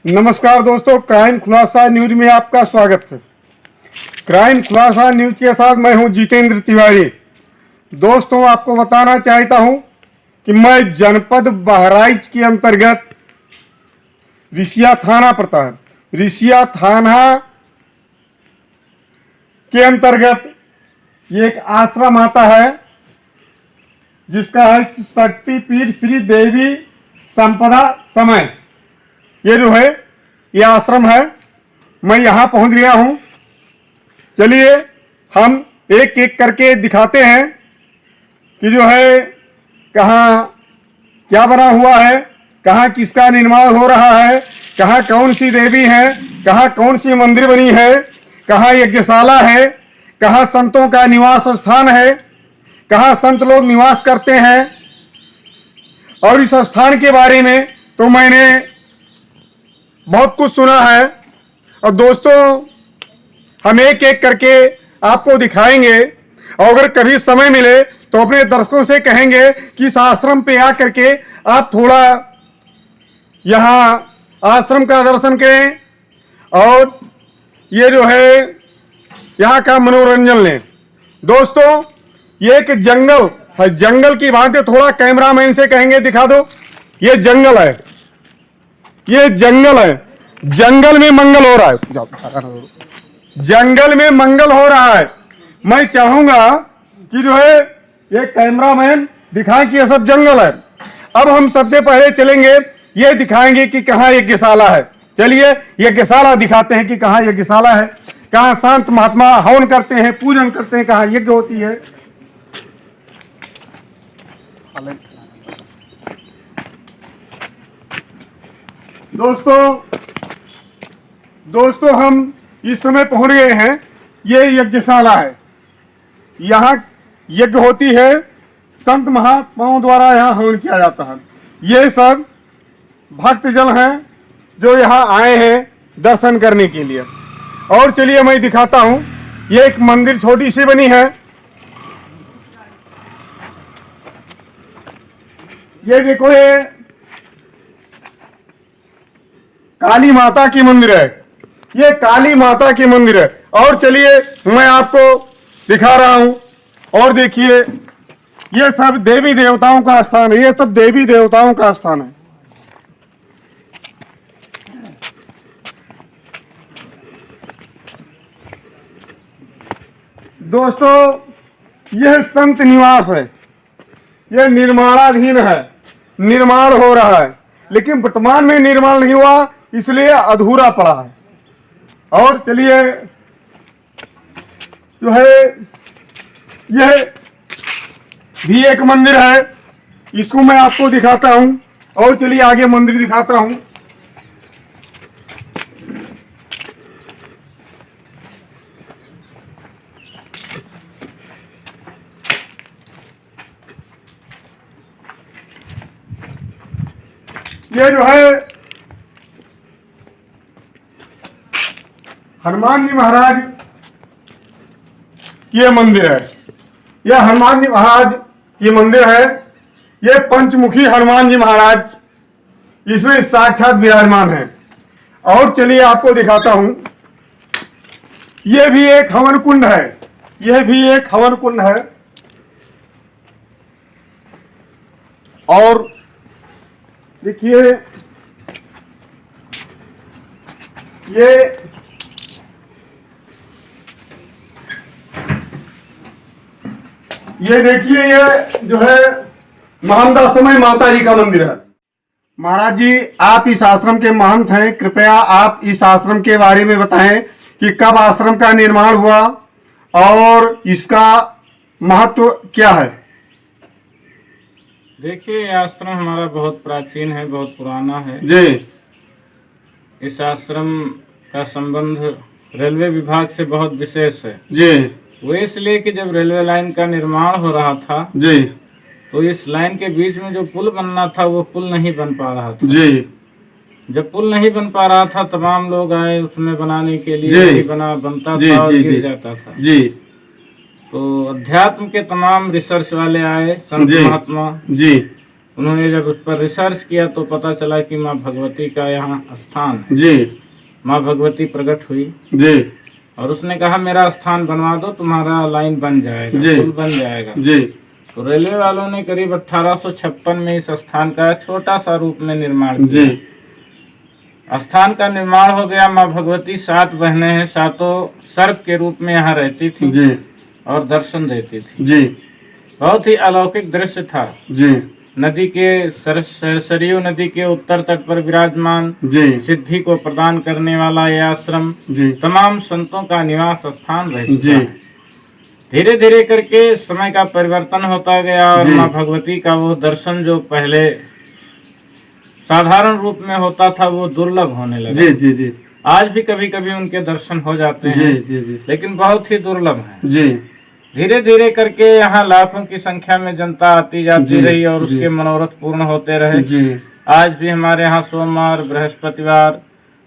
नमस्कार दोस्तों, क्राइम खुलासा न्यूज में आपका स्वागत है। क्राइम खुलासा न्यूज के साथ मैं हूं जितेंद्र तिवारी। दोस्तों, आपको बताना चाहता हूं कि मैं जनपद बहराइच के अंतर्गत रिसिया थाना पड़ता है। रिसिया थाना के अंतर्गत ये एक आश्रम आता है जिसका है शक्ति पीठ श्री देवी संपदा समय। ये जो है ये आश्रम है। मैं यहाँ पहुंच गया हूं। चलिए हम एक एक करके दिखाते हैं कि जो है कहाँ क्या बना हुआ है, कहाँ किसका निर्माण हो रहा है, कहाँ कौन सी देवी है, कहाँ कौन सी मंदिर बनी है, कहाँ यज्ञशाला है, कहाँ संतों का निवास स्थान है, कहाँ संत लोग निवास करते हैं। और इस स्थान के बारे में तो मैंने बहुत कुछ सुना है। और दोस्तों, हम एक एक करके आपको दिखाएंगे। और अगर कभी समय मिले तो अपने दर्शकों से कहेंगे कि इस आश्रम पे आकर के आप थोड़ा यहाँ आश्रम का दर्शन करें और ये जो है यहाँ का मनोरंजन लें। दोस्तों, ये एक जंगल है। जंगल की भांति थोड़ा कैमरामैन से कहेंगे दिखा दो। ये जंगल है, ये जंगल है। जंगल में मंगल हो रहा है, जंगल में मंगल हो रहा है। मैं चाहूंगा कि जो है ये कैमरामैन दिखाए कि ये सब जंगल है। अब हम सबसे पहले चलेंगे, ये दिखाएंगे कि कहाँ यज्ञशाला है। चलिए यज्ञशाला दिखाते हैं कि कहाँ यज्ञशाला है, कहाँ संत महात्मा हवन करते हैं, पूजन करते हैं, कहाँ यज्ञ होती है। दोस्तों हम इस समय पहुंच गए हैं। ये यज्ञशाला है। यहाँ यज्ञ होती है, संत महात्माओं द्वारा यहाँ हवन किया जाता है। ये सब भक्तजन हैं जो यहाँ आए हैं दर्शन करने के लिए। और चलिए मैं दिखाता हूँ। ये एक मंदिर छोटी सी बनी है। ये देखो, ये काली माता की मंदिर है। ये काली माता की मंदिर है। और चलिए मैं आपको दिखा रहा हूं। और देखिए, ये सब देवी देवताओं का स्थान है। ये सब देवी देवताओं का स्थान है। दोस्तों, यह संत निवास है। यह निर्माणाधीन है, निर्माण हो रहा है, लेकिन वर्तमान में निर्माण नहीं हुआ, इसलिए अधूरा पड़ा है। और चलिए जो है यह भी एक मंदिर है, इसको मैं आपको दिखाता हूं। और चलिए आगे मंदिर दिखाता हूं। ये जो है हनुमान जी महाराज ये मंदिर है। यह हनुमान जी महाराज की मंदिर है। ये पंचमुखी हनुमान जी महाराज इसमें साक्षात विराजमान है। और चलिए आपको दिखाता हूं। यह भी एक हवन कुंड है। यह भी एक हवन कुंड है। और देखिए, ये देखिए, ये जो है महानदा समय माता जी का मंदिर है। महाराज जी, आप इस आश्रम के महंत हैं। कृपया आप इस आश्रम के बारे में बताएं कि कब आश्रम का निर्माण हुआ और इसका महत्व क्या है। देखिए, ये आश्रम हमारा बहुत प्राचीन है, बहुत पुराना है जी। इस आश्रम का संबंध रेलवे विभाग से बहुत विशेष है जी। वो इसलिए कि जब रेलवे लाइन का निर्माण हो रहा था जी, तो इस लाइन के बीच में जो पुल बनना था वो पुल नहीं बन पा रहा था। जी। जब पुल नहीं बन पा रहा था, तमाम लोग आए उसमें बनाने के लिए, जी। बनता जी, था और जी, गिर जी। जाता था। जी। तो अध्यात्म के तमाम रिसर्च वाले आए, संत जी। महात्मा, जी। उन्होंने जब उस पर रिसर्च किया तो पता चला कि माँ भगवती का यहाँ स्थान है। जी माँ भगवती प्रकट हुई जी और उसने कहा मेरा स्थान बनवा दो, तुम्हारा लाइन बन जाएगा, जी। पुल बन जाएगा। जी तो रेलवे वालों ने करीब 1856 में इस स्थान का छोटा सा रूप में निर्माण जी किया। स्थान का निर्माण हो गया। माँ भगवती 7 बहनें हैं, 7 सर्प के रूप में यहाँ रहती थी जी और दर्शन देती थी। जी बहुत ही अलौकिक दृश्य था। जी नदी के सरयू नदी के उत्तर तट पर विराजमान, जी सिद्धि को प्रदान करने वाला यह आश्रम जी तमाम संतों का निवास स्थान रह चुका जी है। धीरे धीरे करके समय का परिवर्तन होता गया और जी। माँ भगवती का वो दर्शन जो पहले साधारण रूप में होता था वो दुर्लभ होने लगा। जी जी जी आज भी कभी कभी उनके दर्शन हो जाते जी हैं, जी जी लेकिन बहुत ही दुर्लभ है। जी धीरे धीरे करके यहाँ लाखों की संख्या में जनता आती जाती जी, रही और जी। उसके मनोरथ पूर्ण होते रहे। जी आज भी हमारे यहाँ सोमवार, बृहस्पतिवार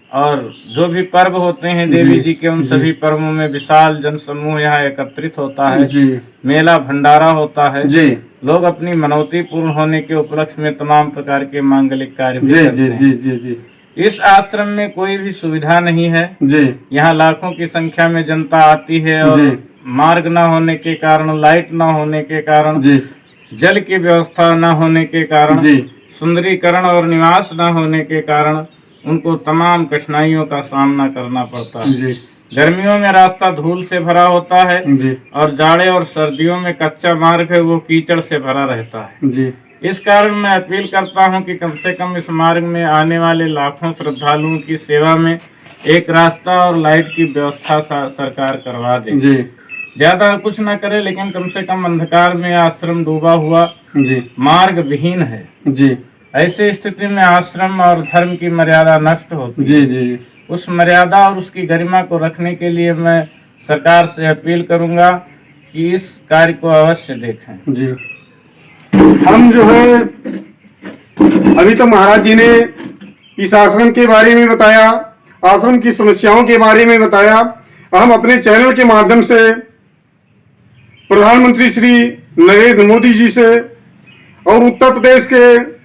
और जो भी पर्व होते हैं देवी जी, जी के, उन जी। सभी पर्वों में विशाल जनसमूह यहाँ एकत्रित होता है। जी मेला भंडारा होता है। जी लोग अपनी मनौती पूर्ण होने के उपलक्ष्य में तमाम प्रकार के मांगलिक कार्य भी जी करते जी हैं। जी जी जी इस आश्रम में कोई भी सुविधा नहीं है। जी यहाँ लाखों की संख्या में जनता आती है और जी। मार्ग न होने के कारण, लाइट न होने के कारण, जी जल की व्यवस्था न होने के कारण, जी सुंदरीकरण और निवास न होने के कारण उनको तमाम कठिनाइयों का सामना करना पड़ता है। जी गर्मियों में रास्ता धूल से भरा होता है जी और जाड़े और सर्दियों में कच्चा मार्ग है वो कीचड़ से भरा रहता है। जी इस कारण मैं अपील करता हूं कि कम से कम इस मार्ग में आने वाले लाखों श्रद्धालुओं की सेवा में एक रास्ता और लाइट की व्यवस्था सरकार करवा दे। जी ज्यादा कुछ न करे, लेकिन कम से कम अंधकार में आश्रम डूबा हुआ, जी मार्ग विहीन है। जी ऐसी स्थिति में आश्रम और धर्म की मर्यादा नष्ट होती है। जी जी उस मर्यादा और उसकी गरिमा को रखने के लिए मैं सरकार से अपील करूंगा कि इस कार्य को अवश्य देखें। जी हम जो है अभी तो महाराज जी ने इस आश्रम के बारे में बताया, आश्रम की समस्याओं के बारे में बताया। हम अपने चैनल के माध्यम से प्रधानमंत्री श्री नरेंद्र मोदी जी से और उत्तर प्रदेश के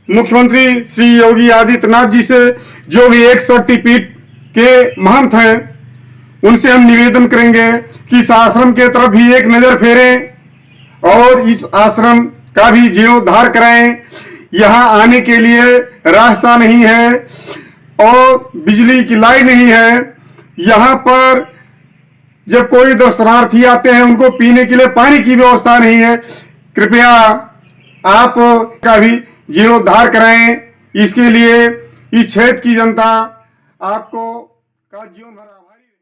मुख्यमंत्री श्री योगी आदित्यनाथ जी से, जो भी एक शक्तिपीठ के महंत हैं, उनसे हम निवेदन करेंगे कि इस आश्रम के तरफ भी एक नजर फेरें और इस आश्रम का भी जीर्णोद्धार कराएं। यहाँ आने के लिए रास्ता नहीं है और बिजली की लाइन नहीं है। यहाँ पर जब कोई दर्शनार्थी आते हैं उनको पीने के लिए पानी की व्यवस्था नहीं है। कृपया आप का भी जीर्णोद्धार कराएं। इसके लिए इस क्षेत्र की जनता आपको का जीवन भर आभारी है।